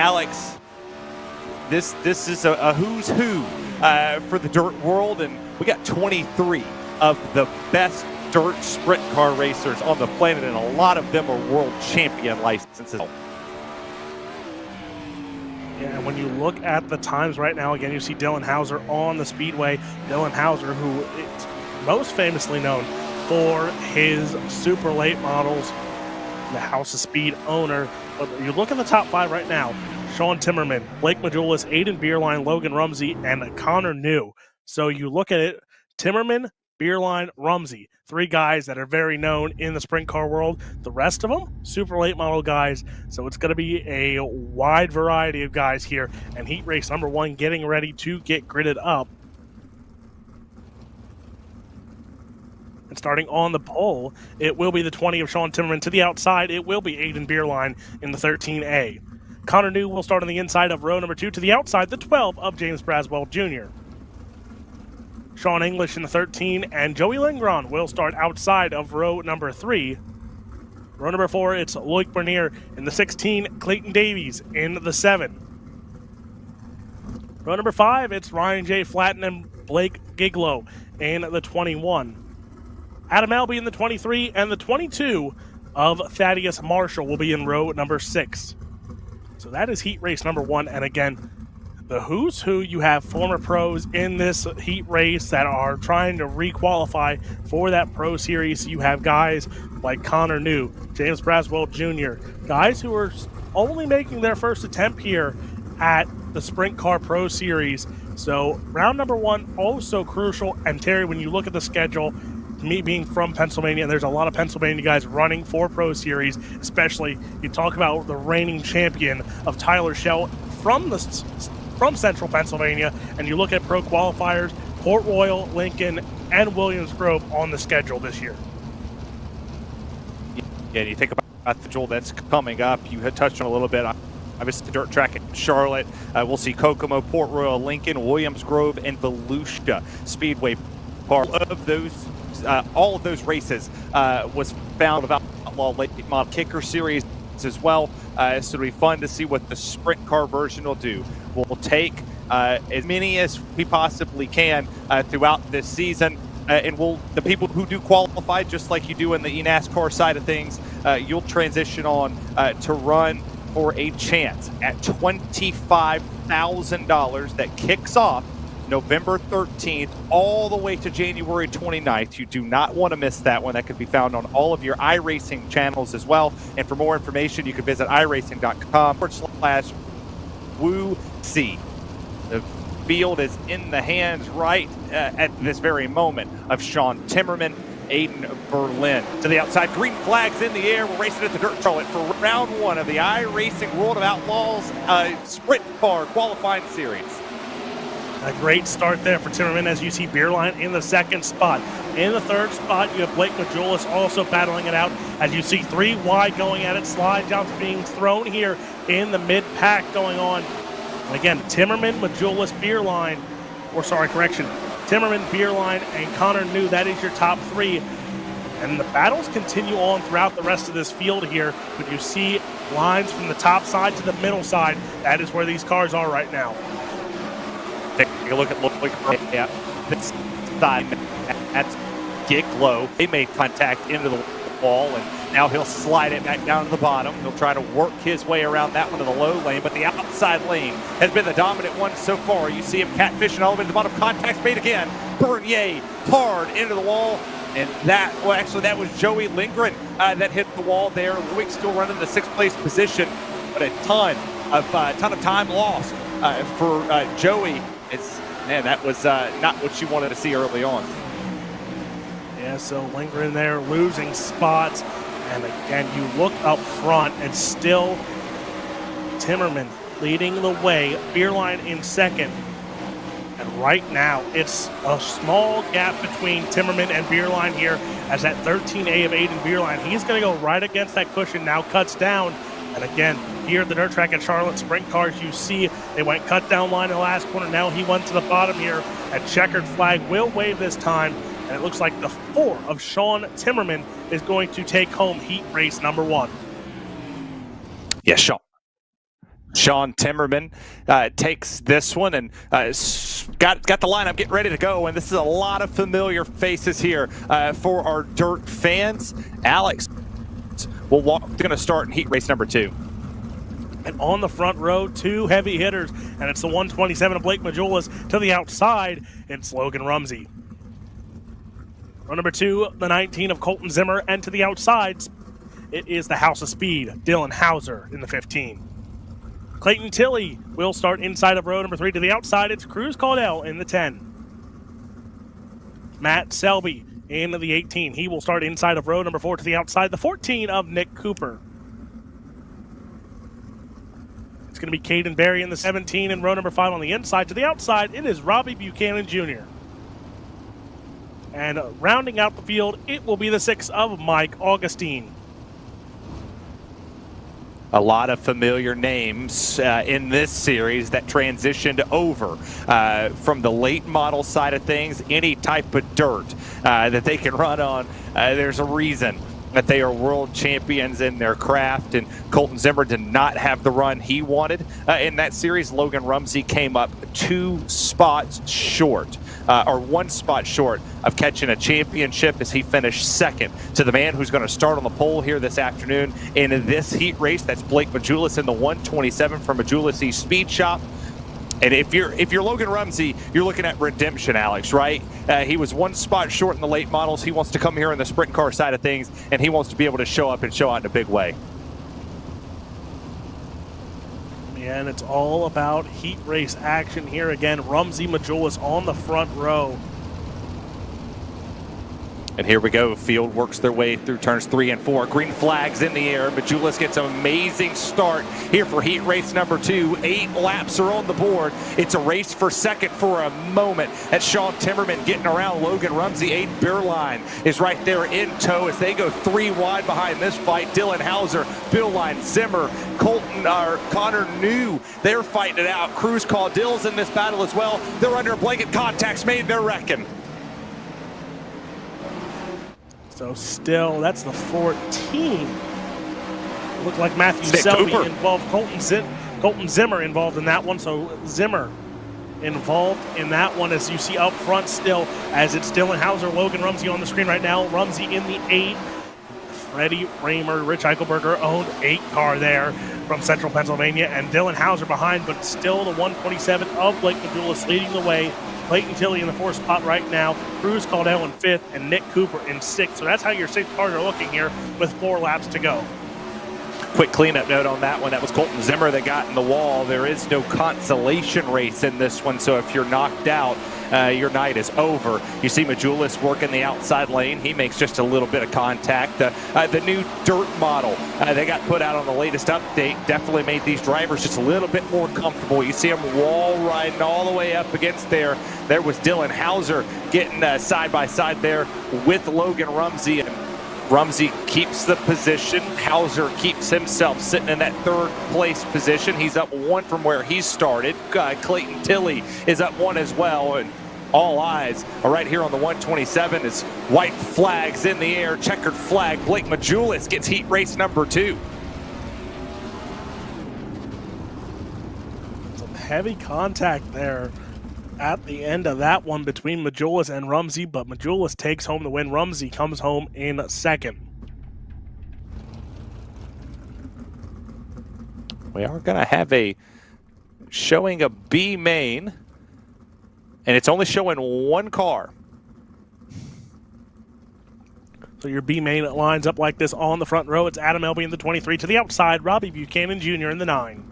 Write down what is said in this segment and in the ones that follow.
Alex, this is a who's who for the dirt world, and we got 23 of the best dirt sprint car racers on the planet, and a lot of them are world champion licenses. Yeah, and when you look at the times right now, again, you see Dylan Hauser on the speedway. Dylan Hauser, who is most famously known for his super late models, the House of Speed owner. But you look at the top five right now: Sean Timmerman, Blake Majulis, Aiden Beerline, Logan Rumsey, and Connor New. So you look at it, Timmerman, Beerline, Rumsey, three guys that are very known in the sprint car world. The rest of them, super late model guys. So it's going to be a wide variety of guys here. And heat race number one getting ready to get gridded up. And starting on the pole, it will be the 20 of Sean Timmerman. To the outside, it will be Aiden Beerline in the 13A. Connor New will start on the inside of row number 2. To the outside, the 12 of James Braswell Jr. Sean English in the 13, and Joey Lindgren will start outside of row number 3. Row number 4, it's Loic Bernier in the 16, Clayton Davies in the 7. Row number 5, it's Ryan J. Flatten and Blake Giglow in the 21. Adam Albee in the 23, and the 22 of Thaddeus Marshall will be in row number 6. So that is heat race number 1, and again, the who's who. You have former pros in this heat race that are trying to re-qualify for that pro series. You have guys like Connor New, James Braswell Jr., guys who are only making their first attempt here at the Sprint Car Pro Series. So round number 1, also crucial. And Terry, when you look at the schedule, me being from Pennsylvania, and there's a lot of Pennsylvania guys running for Pro Series, especially you talk about the reigning champion of Tyler Schell from Central Pennsylvania, and you look at pro qualifiers, Port Royal, Lincoln, and Williams Grove on the schedule this year. Yeah, you think about the duel that's coming up. You had touched on a little bit. Obviously, dirt track in Charlotte. We'll see Kokomo, Port Royal, Lincoln, Williams Grove, and Volusia Speedway Park. All of those races was found about Outlaw Late Model Kicker Series as well. So it'll be fun to see what the sprint car version will do. We'll take as many as we possibly can throughout this season. And the people who do qualify, just like you do in the eNASCAR side of things, you'll transition on to run for a chance at $25,000 that kicks off November 13th all the way to January 29th. You do not want to miss that one. That can be found on all of your iRacing channels as well. And for more information, you can visit iRacing.com/WooC. The field is in the hands right at this very moment of Sean Timmerman, Aiden Berlin. To the outside, green flags in the air. We're racing at the Dirt Charlotte for round 1 of the iRacing World of Outlaws Sprint Car Qualifying Series. A great start there for Timmerman, as you see Beerline in the 2nd spot. In the 3rd spot, you have Blake Majulis also battling it out, as you see 3 wide going at it. Slide jumps being thrown here in the mid-pack going on. And again, Timmerman, Majulis, Beerline, Timmerman, Beerline, and Connor New. That is your top 3. And the battles continue on throughout the rest of this field here. But you see lines from the top side to the middle side. That is where these cars are right now. Take a look at this side. That's Giglow. They made contact into the wall, and now he'll slide it back down to the bottom. He'll try to work his way around that one to the low lane, but the outside lane has been the dominant one so far. You see him catfishing all the way to the bottom. Contact's made again. Bernier hard into the wall, and that was Joey Lindgren that hit the wall there. Loic still running the 6th place position, but a ton of time lost for Joey. That was not what you wanted to see early on. Yeah, so Lindgren there losing spots. And again, you look up front and still Timmerman leading the way. Beerline in 2nd. And right now, it's a small gap between Timmerman and Beerline here, as that 13A of Aiden Beerline, he's going to go right against that cushion, now cuts down. And again, here at the dirt track at Charlotte, sprint cars, you see they went cut down line in the last corner. Now he went to the bottom here. A checkered flag will wave this time. And it looks like the 4 of Sean Timmerman is going to take home heat race number 1. Yes, Sean Timmerman takes this one and got the lineup getting ready to go. And this is a lot of familiar faces here for our dirt fans. Alex, we're going to start in heat race number 2. And on the front row, 2 heavy hitters, and it's the 127 of Blake Majulis. To the outside, it's Logan Rumsey. Row number 2, the 19 of Colton Zimmer, and to the outside, it is the House of Speed, Dylan Hauser in the 15. Clayton Tilley will start inside of row number 3. To the outside, it's Cruz Caudill in the 10. Matt Selby in the 18. He will start inside of row number 4. To the outside, the 14 of Nick Cooper. It's going to be Caden Berry in the 17 and row number 5 on the inside. To the outside, it is Robbie Buchanan Jr. And rounding out the field, it will be the 6 of Mike Augustine. A lot of familiar names in this series that transitioned over from the late model side of things. Any type of dirt that they can run on, there's a reason that they are world champions in their craft, and Colton Zimmer did not have the run he wanted in that series. Logan Rumsey came up 2 spots short, or 1 spot short of catching a championship as he finished 2nd to the man who's going to start on the pole here this afternoon in this heat race. That's Blake Majulis in the 127 from Majulis East Speed Shop. And if you're Logan Rumsey, you're looking at redemption, Alex, right? He was 1 spot short in the late models. He wants to come here in the sprint car side of things, and he wants to be able to show up and show out in a big way. And it's all about heat race action here again. Rumsey Majulis on the front row. And here we go. Field works their way through turns 3 and 4. Green flags in the air. Majulis gets an amazing start here for heat race number 2. 8 laps are on the board. It's a race for 2nd for a moment. That's Sean Timmerman getting around Logan Rumsey. Aiden Beerline is right there in tow as they go 3 wide behind this fight. Dylan Hauser, Bill Line, Zimmer, Connor New, they're fighting it out. Cruz Caudill's in this battle as well. They're under blanket contacts made, they're wrecking. So still, that's the 14. Looked like Matthew Selby involved. Colton Zimmer involved in that one. So Zimmer involved in that one, as you see up front still, as it's Dylan Hauser, Logan Rumsey on the screen right now. Rumsey in the 8. Freddie Raymer, Rich Eichelberger owned 8 car there from Central Pennsylvania, and Dylan Hauser behind, but still the 127 of Blake Majulis leading the way. Clayton Tilley in the 4th spot right now. Cruz Caudill in 5th, and Nick Cooper in 6th. So that's how your 6 cars are looking here with 4 laps to go. Quick cleanup note on that one. That was Colton Zimmer that got in the wall. There is no consolation race in this one, so if you're knocked out, your night is over. You see Majulis working the outside lane. He makes just a little bit of contact. The new dirt model they got put out on the latest update definitely made these drivers just a little bit more comfortable. You see them wall riding all the way up against there. There was Dylan Hauser getting side by side there with Logan Rumsey, and Rumsey keeps the position. Hauser keeps himself sitting in that 3rd place position. He's up 1 from where he started. Clayton Tilley is up 1 as well. And all eyes are right here on the 127 as white flags in the air, checkered flag. Blake Majulis gets heat race number 2. Some heavy contact there at the end of that one between Majulis and Rumsey, but Majulis takes home the win. Rumsey comes home in 2nd. We are going to have a showing a B main, and it's only showing 1 car. So your B main lines up like this on the front row. It's Adam Elby in the 23. To the outside, Robbie Buchanan Jr. in the 9.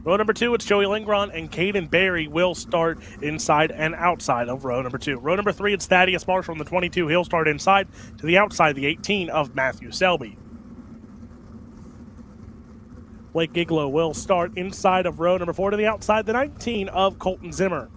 Row number 2, it's Joey Lingron, and Caden Berry will start inside and outside of row number 2. Row number 3, it's Thaddeus Marshall in the 22. He'll start inside. To the outside, the 18 of Matthew Selby. Blake Giglow will start inside of row number 4. To the outside, the 19 of Colton Zimmer.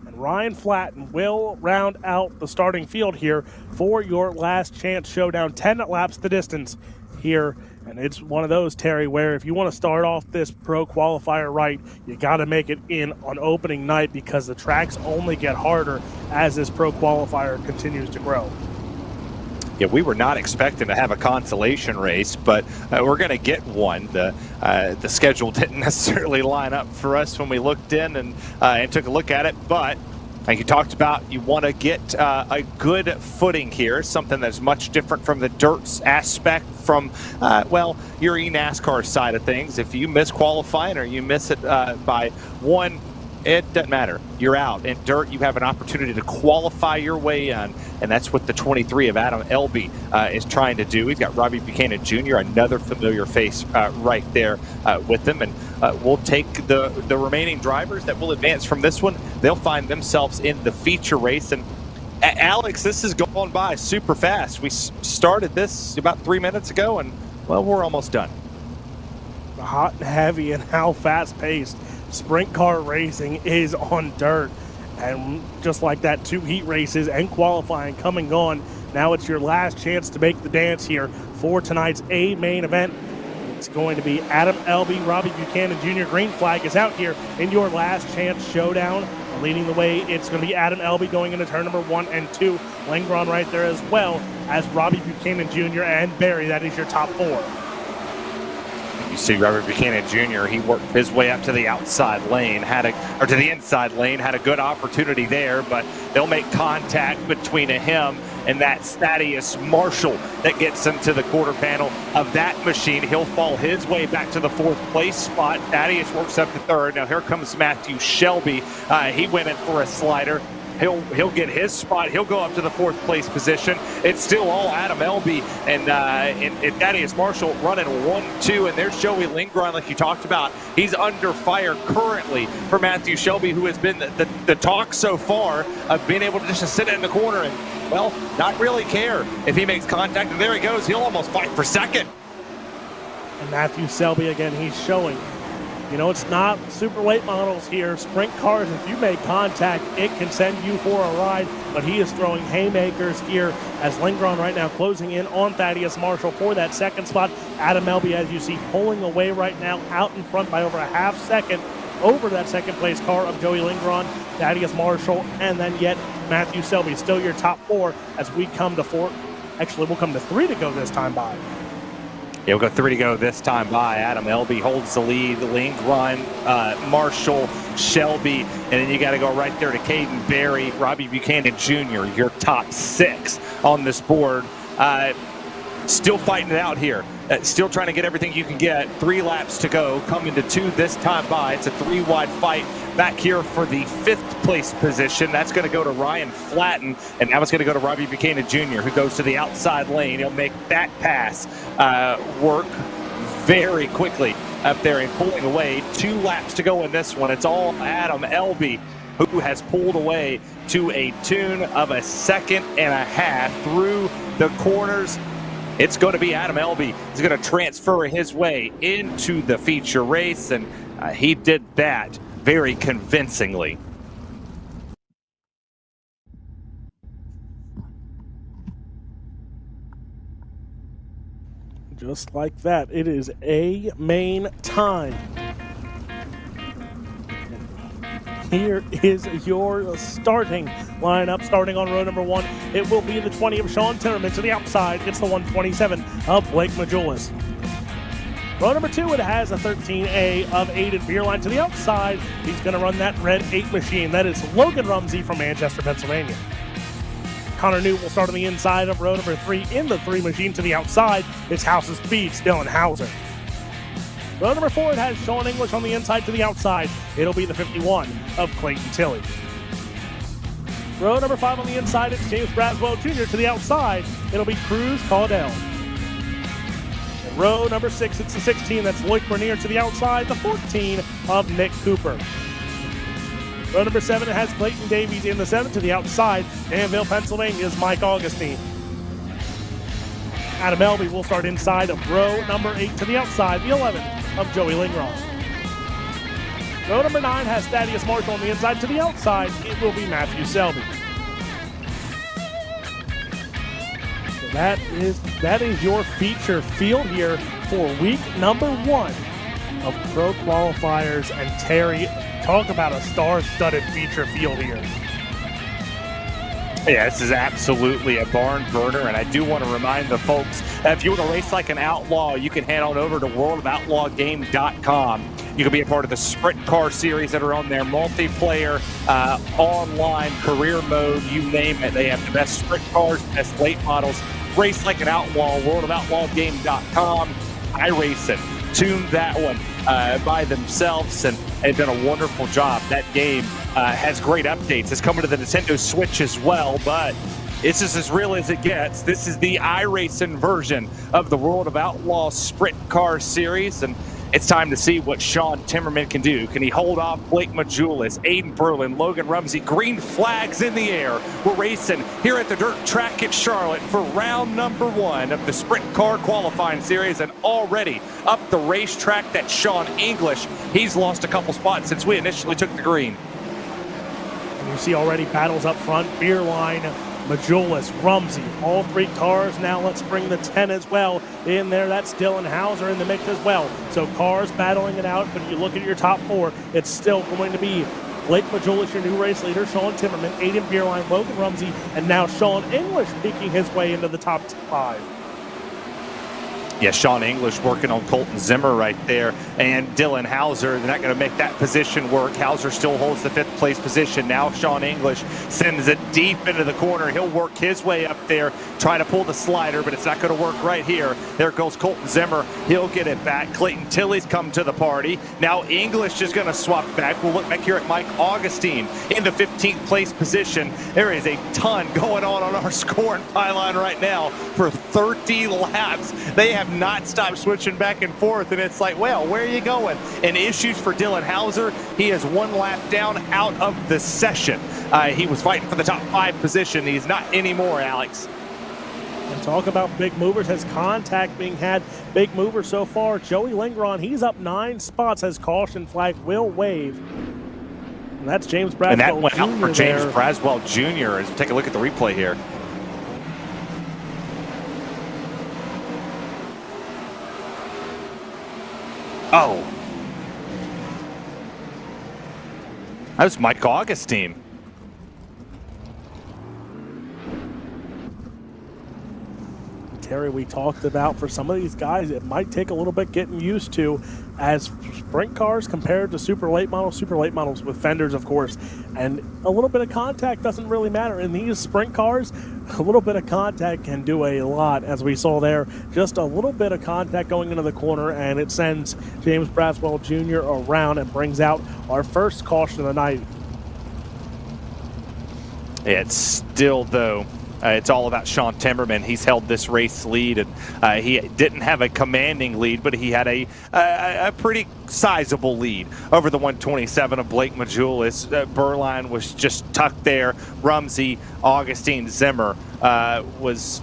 And Ryan Flatten will round out the starting field here for your last chance showdown. 10 laps the distance here. And it's one of those, Terry, where if you want to start off this pro qualifier right, you got to make it in on opening night, because the tracks only get harder as this pro qualifier continues to grow. Yeah, we were not expecting to have a consolation race, but we're going to get one. The schedule didn't necessarily line up for us when we looked in and took a look at it, but like you talked about, you want to get a good footing here, something that's much different from the dirt aspect from, well, your eNASCAR side of things. If you miss qualifying or you miss it by one, it doesn't matter. You're out. In dirt, you have an opportunity to qualify your way in, and that's what the 23 of Adam Elby is trying to do. We've got Robbie Buchanan Jr., another familiar face right there with them, and we'll take the remaining drivers that will advance from this one. They'll find themselves in the feature race, and Alex, this is going by super fast. We started this about 3 minutes ago, and, well, we're almost done. Hot and heavy and how fast-paced sprint car racing is on dirt. And just like that, 2 heat races and qualifying coming and gone. Now it's your last chance to make the dance here for tonight's A main event. It's going to be Adam Elby, Robbie Buchanan Jr. Green flag is out here in your last chance showdown. Leading the way, it's going to be Adam Elby going into turn number 1 and 2. Lengron right there as well as Robbie Buchanan Jr. and Barry. That is your top 4. You see Robert Buchanan Jr., he worked his way up to the outside lane, to the inside lane, had a good opportunity there, but they'll make contact between him and that Thaddeus Marshall that gets him to the quarter panel of that machine. He'll fall his way back to the 4th place spot. Thaddeus works up to 3rd. Now here comes Matthew Shelby. He went in for a slider. He'll get his spot. He'll go up to the 4th place position. It's still all Adam Elby and Thaddeus Marshall running 1-2. And there's Joey Lindgren, like you talked about. He's under fire currently for Matthew Shelby, who has been the talk so far of being able to just sit in the corner and, well, not really care if he makes contact. And there he goes. He'll almost fight for 2nd. And Matthew Shelby again, he's showing. You know, it's not super late models here. Sprint cars, if you make contact, it can send you for a ride. But he is throwing haymakers here as Lindgren right now closing in on Thaddeus Marshall for that 2nd spot. Adam Elby, as you see, pulling away right now out in front by over a half second over that 2nd place car of Joey Lindgren, Thaddeus Marshall, and then yet Matthew Selby. Still your top 4 as we come to 4. Actually, we'll come to 3 to go this time by. Yeah, we'll go 3 to go this time by. Adam Elby holds the lead. Lindgren, Marshall, Shelby, and then you got to go right there to Caden Berry, Robbie Buchanan Jr., your top 6 on this board. Still fighting it out here. Still trying to get everything you can get. 3 laps to go. Coming to 2 this time by. It's a 3-wide fight back here for the 5th place position. That's going to go to Ryan Flatten, and now it's going to go to Robbie Buchanan Jr., who goes to the outside lane. He'll make that pass work very quickly up there and pulling away. 2 laps to go in this one. It's all Adam Elby, who has pulled away to a tune of a 1.5 through the corners. It's going to be Adam Elby. He's going to transfer his way into the feature race, and he did that very convincingly. Just like that, it is A main time. Here is your starting lineup. Starting on row number 1, it will be the 20 of Sean Timmerman. To the outside, it's the 127 of Blake Majulis. Row number 2, it has a 13A of Aiden Beerline. To the outside, he's going to run that red 8 machine. That is Logan Rumsey from Manchester, Pennsylvania. Connor New will start on the inside of row number 3 in the 3 machine. To the outside, it's House of Speed, Dylan Hauser. Row number 4, it has Sean English on the inside. To the outside, it'll be the 51 of Clayton Tilley. Row number 5 on the inside, it's James Braswell Jr. To the outside, it'll be Cruz Caudell. And row number 6, it's the 16, that's Loic Bernier. To the outside, the 14 of Nick Cooper. Row number 7, it has Clayton Davies in the 7. To the outside, Danville, Pennsylvania's Mike Augustine. Adam Elby will start inside of row number 8. To the outside, the 11 of Joey Lindgren. Row number 9 has Thaddeus Marshall on the inside. To the outside, it will be Matthew Selby. So that is your feature field here for week number 1 of Pro Qualifiers. And Terry, talk about a star-studded feature field here. Yeah, this is absolutely a barn burner, and I do want to remind the folks, if you want to race like an outlaw, you can head on over to worldofoutlaw.game.com. You can be a part of the sprint car series that are on there, multiplayer, online, career mode, you name it. They have the best sprint cars, best late models. Race like an outlaw, worldofoutlaw.game.com. iRacing tuned that one by themselves, and they've done a wonderful job. That game has great updates. It's coming to the Nintendo Switch as well, but this is as real as it gets. This is the iRacing version of the World of Outlaws Sprint Car Series, and it's time to see what Sean Timmerman can do. Can he hold off Blake Majulis, Aiden Berlin, Logan Rumsey? Green flags in the air. We're racing here at the dirt track at Charlotte for round number 1 of the Sprint Car Qualifying Series, and already up the racetrack, that Sean English. He's lost a couple spots since we initially took the green. And you see already battles up front, beer line, Majulis, Rumsey, all 3 cars. Now let's bring the 10 as well in there. That's Dylan Hauser in the mix as well. So cars battling it out, but you look at your top 4, it's still going to be Blake Majulis, your new race leader, Sean Timmerman, Aiden Beerline, Logan Rumsey, and now Sean English peeking his way into the top 5. Yeah, Sean English working on Colton Zimmer right there, and Dylan Hauser. They're not going to make that position work. Hauser still holds the 5th place position. Now Sean English sends it deep into the corner. He'll work his way up there, try to pull the slider, but it's not going to work right here. There goes Colton Zimmer. He'll get it back. Clayton Tilley's come to the party. Now English is going to swap back. We'll look back here at Mike Augustine in the 15th place position. There is a ton going on our scoring pylon right now for 30 laps. They have not stopped switching back and forth, and it's like, well, where are you going? And issues for Dylan Hauser. He is 1 lap down out of the session. He was fighting for the top 5 position. He's not anymore, Alex. And talk about big movers. Has contact being had? Big mover so far. Joey Lingron, he's up 9 spots as caution flag will wave. And that's James Braswell And that went Jr. out for James there. Braswell Jr. As we take a look at the replay here. Oh. That was Mike Augustine. Terry, we talked about for some of these guys, it might take a little bit getting used to as sprint cars compared to super late models with fenders, of course. And a little bit of contact doesn't really matter. In these sprint cars, a little bit of contact can do a lot, as we saw there. Just a little bit of contact going into the corner, and it sends James Braswell Jr. around and brings out our first caution of the night. It's still, though, it's all about Sean Timmerman. He's held this race lead, and he didn't have a commanding lead, but he had a pretty sizable lead over the 127 of Blake Majulis. Berline was just tucked there. Rumsey, Augustine, Zimmer was,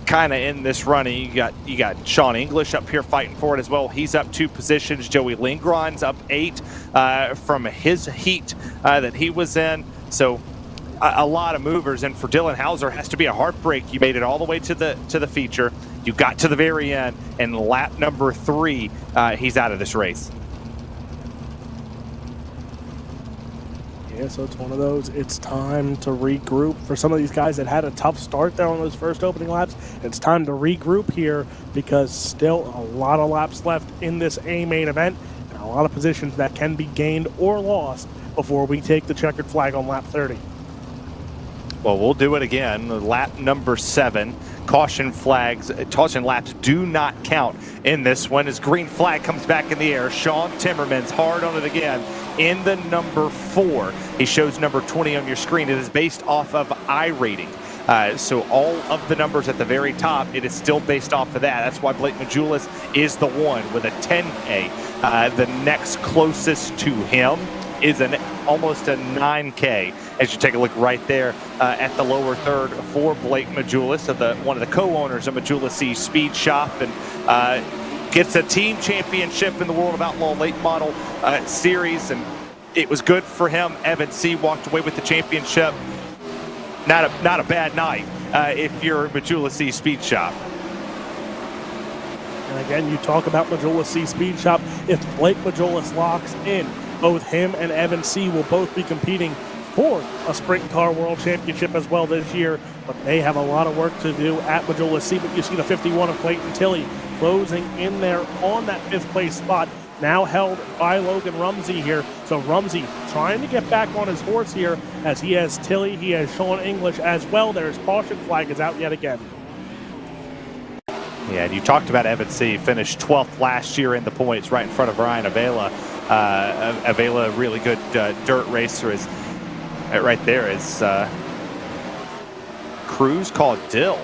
kind of in this running. You got Sean English up here fighting for it as well. He's up 2 positions. Joey Lingron's up 8 from his heat that he was in. So a lot of movers, and for Dylan Hauser, has to be a heartbreak. You made it all the way to the feature. You got to the very end, and lap number 3, he's out of this race. Yeah, so it's one of those, it's time to regroup. For some of these guys that had a tough start there on those first opening laps, it's time to regroup here, because still a lot of laps left in this A main event, and a lot of positions that can be gained or lost before we take the checkered flag on lap 30. Well, we'll do it again. Lap number 7. Caution laps do not count in this one as green flag comes back in the air. Sean Timmerman's hard on it again in the number 4. He shows number 20 on your screen. It is based off of iRating. So all of the numbers at the very top, it is still based off of that. That's why Blake Majulis is the one with a 10K. The next closest to him is almost a 9K. As you take a look right there at the lower third for Blake Majulis, one of the co-owners of Majulis Speed Shop, and gets a team championship in the World of Outlaw Late Model Series, and it was good for him. Evan C. walked away with the championship. Not a bad night if you're Majulis Speed Shop. And again, you talk about Majulis Speed Shop. If Blake Majulis locks in, both him and Evan C. will both be competing for a Sprint Car World Championship as well this year, but they have a lot of work to do at Majula. See, but you see the 51 of Clayton Tilley closing in there on that 5th place spot, now held by Logan Rumsey here. So Rumsey trying to get back on his horse here as he has Tilley, he has Sean English as well. There's caution flag is out yet again. Yeah, and you talked about Evan C. Finished 12th last year in the points right in front of Ryan Avila. Avila, a really good dirt racer, is right there is Cruz called Dill.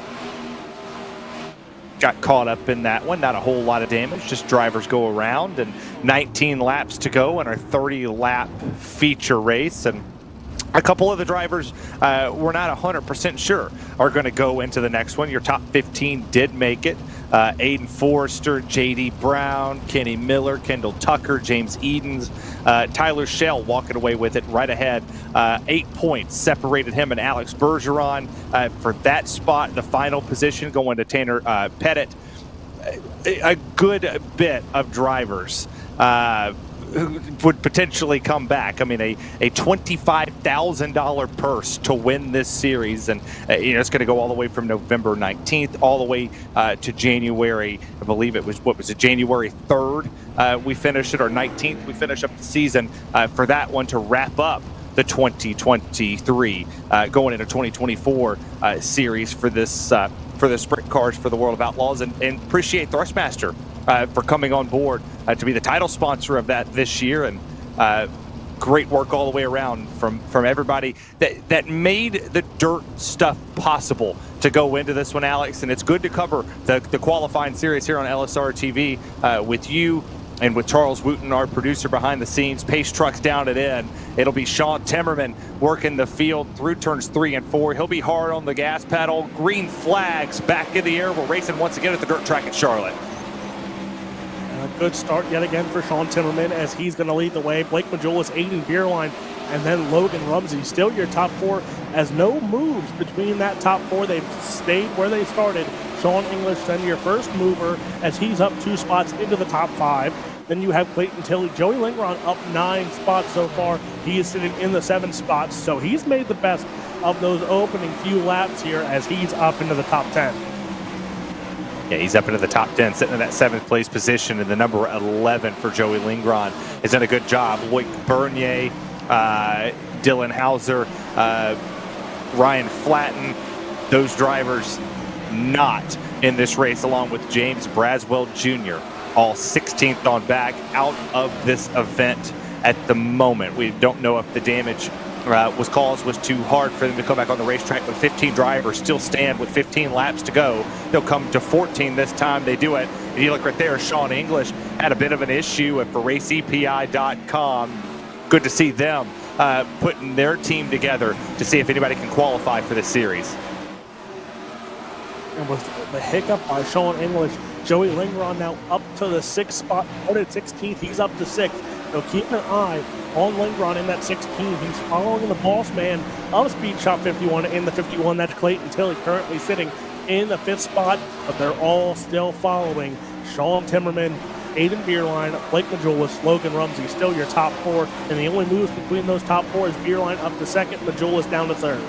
Got caught up in that one, not a whole lot of damage, just drivers go around, and 19 laps to go in our 30-lap feature race. And a couple of the drivers we're not 100% sure are going to go into the next one. Your top 15 did make it. Aiden Forrester, J.D. Brown, Kenny Miller, Kendall Tucker, James Edens, Tyler Shell walking away with it right ahead. 8 points separated him and Alex Bergeron for that spot. The final position going to Tanner Pettit. A good bit of drivers who would potentially come back. I mean, a $25,000 purse to win this series, and it's going to go all the way from November 19th all the way to January. I believe it was January 3rd. We finished it, or 19th. We finish up the season for that one to wrap up the 2023 going into 2024 series for this for the sprint cars for the World of Outlaws, and appreciate Thrustmaster for coming on board to be the title sponsor of that this year, and great work all the way around from everybody that made the dirt stuff possible to go into this one, Alex. And it's good to cover the qualifying series here on LSRTV with you and with Charles Wooten, our producer behind the scenes. Pace trucks down it in. It'll be Sean Timmerman working the field through turns 3 and 4. He'll be hard on the gas pedal. Green flags back in the air. We're racing once again at the dirt track at Charlotte. A good start yet again for Sean Timmerman as he's going to lead the way. Blake Majulis, Aiden Beerline, and then Logan Rumsey. Still your top 4 as no moves between that top 4. They've stayed where they started. Sean English, then your first mover as he's up 2 spots into the top 5. Then you have Clayton Tilley. Joey Lingron up 9 spots so far. He is sitting in the 7 spots. So he's made the best of those opening few laps here as he's up into the top 10. Yeah, he's up into the top 10, sitting in that 7th place position, and the number 11 for Joey Lingron has done a good job. Loic Bernier, Dylan Hauser, Ryan Flatten, those drivers not in this race, along with James Braswell Jr., all 16th on back, out of this event at the moment. We don't know if the damage was too hard for them to come back on the racetrack, but 15 drivers still stand with 15 laps to go. They'll come to 14 this time they do it. And you look right there, Sean English had a bit of an issue for RaceEPI.com. Good to see them putting their team together to see if anybody can qualify for this series. And with the hiccup by Sean English, Joey Lingron now up to the 6th spot, out at 16th, he's up to 6th. So keep an eye on Lingron in that 16. He's following the boss man of Speed Shop 51 in the 51. That's Clayton Tilley, currently sitting in the 5th spot, but they're all still following Sean Timmerman, Aiden Beerline, Blake Majulis, Logan Rumsey, still your top 4. And the only moves between those top 4 is Beerline up to 2nd, Majulis down to 3rd.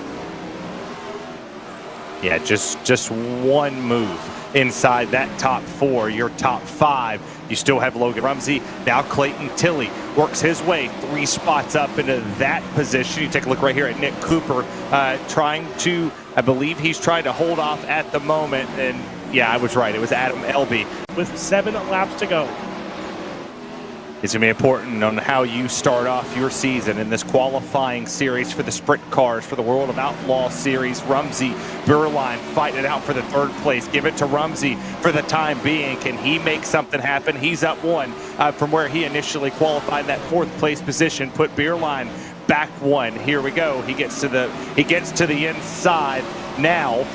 Yeah, just one move inside that top 4. Your top 5, you still have Logan Rumsey. Now Clayton Tilley works his way 3 spots up into that position. You take a look right here at Nick Cooper, trying to, I believe he's trying to hold off at the moment. And yeah, I was right. It was Adam Elby. With 7 laps to go. It's going to be important on how you start off your season in this qualifying series for the sprint cars for the World of Outlaw series. Rumsey, Beerline fighting it out for the 3rd place. Give it to Rumsey for the time being. Can he make something happen? He's up 1 from where he initially qualified. That 4th place position put Beerline back 1. Here we go. He gets to the inside. Now,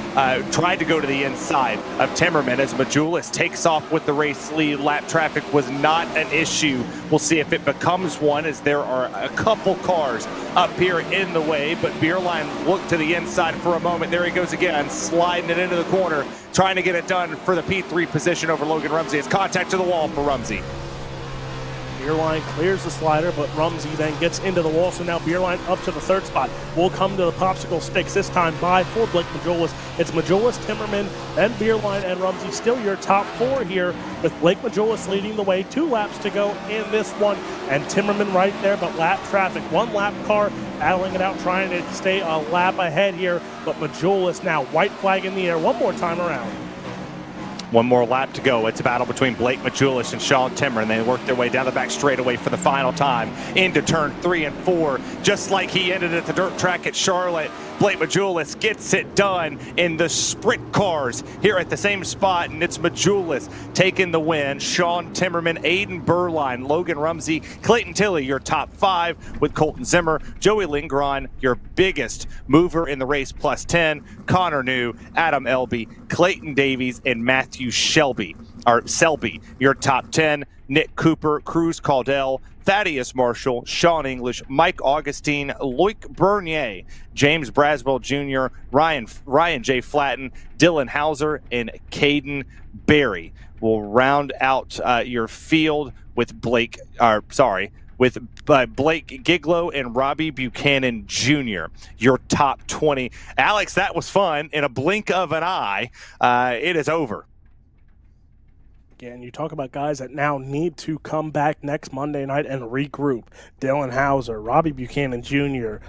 tried to go to the inside of Timmerman as Majulis takes off with the race lead. Lap traffic was not an issue. We'll see if it becomes one, as there are a couple cars up here in the way, but Beerline looked to the inside for a moment. There he goes again, sliding it into the corner, trying to get it done for the P3 position over Logan Rumsey. It's contact to the wall for Rumsey. Beerline clears the slider, but Rumsey then gets into the wall, so now Beerline up to the third spot. Will come to the popsicle sticks, this time by for Blake Majulis. It's Majulis, Timmerman, then Beerline and Rumsey. Still your top four here, with Blake Majulis leading the way. 2 laps to go in this one, and Timmerman right there, but lap traffic. 1 lap car battling it out, trying to stay a lap ahead here, but Majulis now white flag in the air one more time around. 1 more lap to go. It's a battle between Blake Majulis and Sean Timmerman. They work their way down the back straightaway for the final time into turn 3 and 4, just like he ended at the dirt track at Charlotte. Blake Majulis gets it done in the sprint cars here at the same spot, and it's Majulis taking the win. Sean Timmerman, Aiden Berline, Logan Rumsey, Clayton Tilley, your top 5 with Colton Zimmer, Joey Lindgren, your biggest mover in the race, plus 10, Connor New, Adam Elby, Clayton Davies, and Matthew Selby, your top 10, Nick Cooper, Cruz Caldell, Thaddeus Marshall, Sean English, Mike Augustine, Loic Bernier, James Braswell Jr., Ryan J. Flatten, Dylan Hauser, and Caden Berry will round out your field with Blake Giglow and Robbie Buchanan Jr., your top 20. Alex, that was fun. In a blink of an eye, it is over. Again, you talk about guys that now need to come back next Monday night and regroup. Dylan Hauser, Robbie Buchanan Jr.,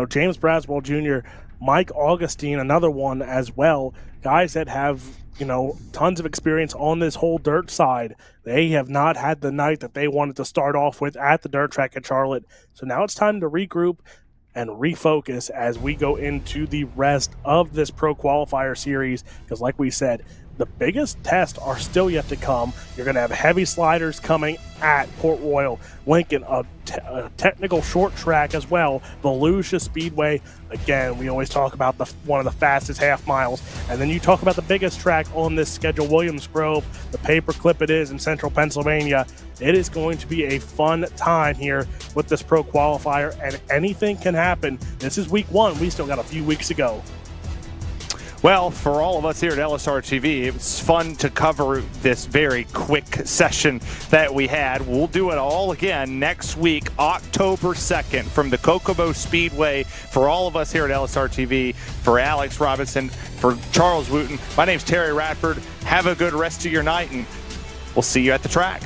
James Braswell Jr., Mike Augustine, another one as well. Guys that have, tons of experience on this whole dirt side. They have not had the night that they wanted to start off with at the dirt track at Charlotte. So now it's time to regroup and refocus as we go into the rest of this Pro Qualifier series. Because like we said, the biggest tests are still yet to come. You're going to have heavy sliders coming at Port Royal, Lincoln, a technical short track as well, Volusia Speedway. Again, we always talk about one of the fastest half miles. And then you talk about the biggest track on this schedule, Williams Grove, the paperclip it is in central Pennsylvania. It is going to be a fun time here with this Pro Qualifier, and anything can happen. This is week 1. We still got a few weeks to go. Well, for all of us here at LSRTV, it was fun to cover this very quick session that we had. We'll do it all again next week, October 2nd, from the Kokomo Speedway. For all of us here at LSRTV, for Alex Robinson, for Charles Wooten, my name's Terry Radford. Have a good rest of your night, and we'll see you at the track.